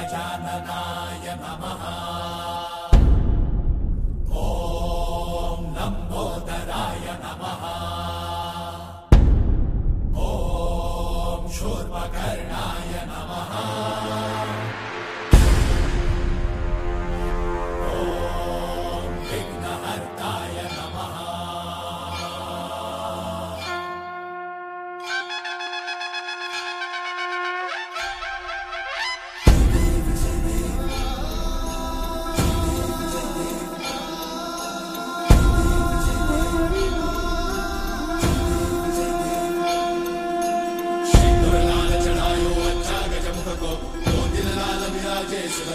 गजाननाय नमः। ॐ लम्बोदराय नमः। ॐ शूर्पकर्णाय नमः। ॐ विघ्नहर्ताय नमः।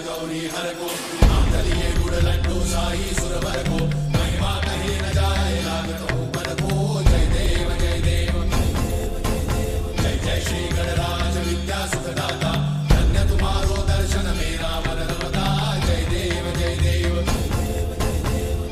गौरी हर को आंतलिए गुड़ लड्डू साई सुरवर को महिमा कही न जाए लागत ऊपर को। जय देव जय देव जय जय श्री गणराज विद्या सुखदाता। धन्य तुम्हारो दर्शन मेरा मन रमता। जय देव जय देव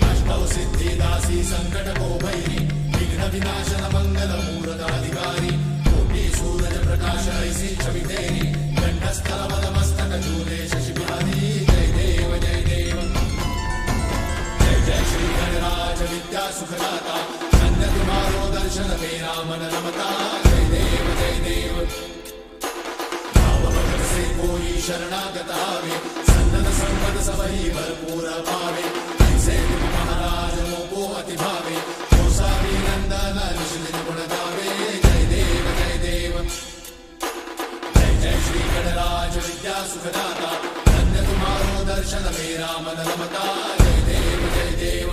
अष्टौ सिद्धि दासी संकट को भैरी विघ्न विनाशन मंगल मूर्त अधिकारी। कोटि सूरज प्रकाश ऐसी छवि तेरी कंठस्थल मस्तक झूले शशि बिहारी। जय देव जय देव जय जय श्री गणराज विद्या सुखदाता। धन्य तुम्हारो दर्शन मेरा मन रमता। जय देव जय देव भाव भगत से कोई शरणागत आवे। सन्नत संपद सबही भरपूर पावे। ऐसे तुम महाराज मोको अति भावे। गोसावी नंदन निश्चित गुण गावे। जय देव जय देव जय श्री गणराज विद्या सुखदाता। धन्य तुम्हारो दर्शन मेरा मन रमता। जय देव जय देव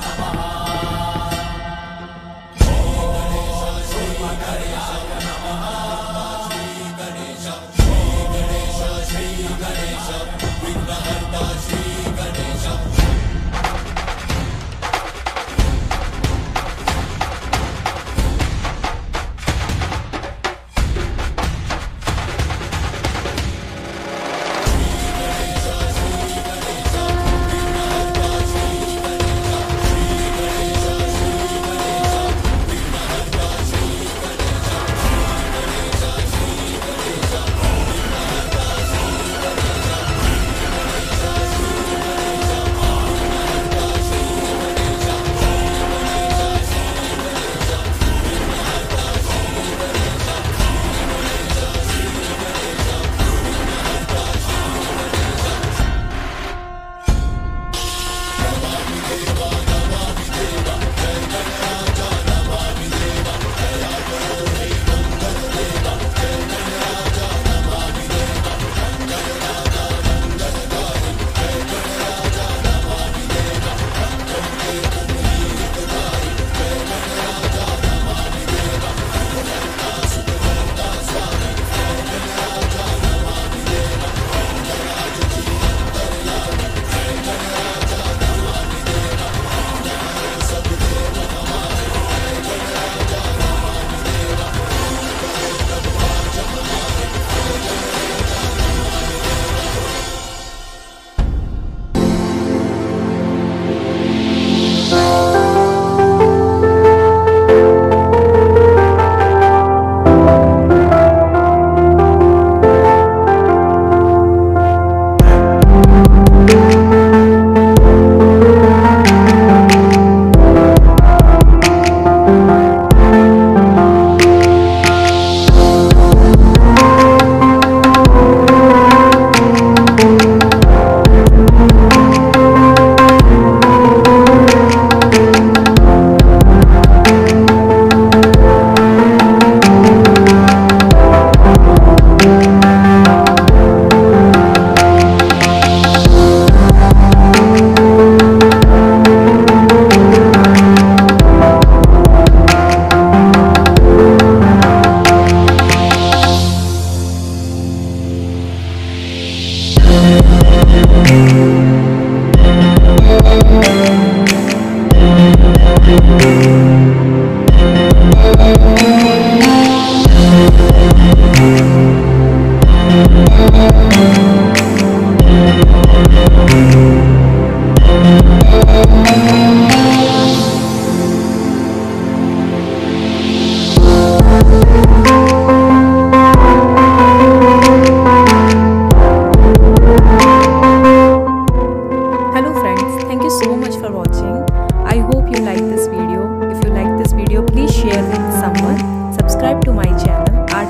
नमः।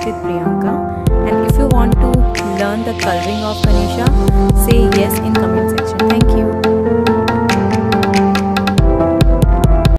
Art with Priyanka. And if you want to learn the coloring of Ganesha, say yes in comment section.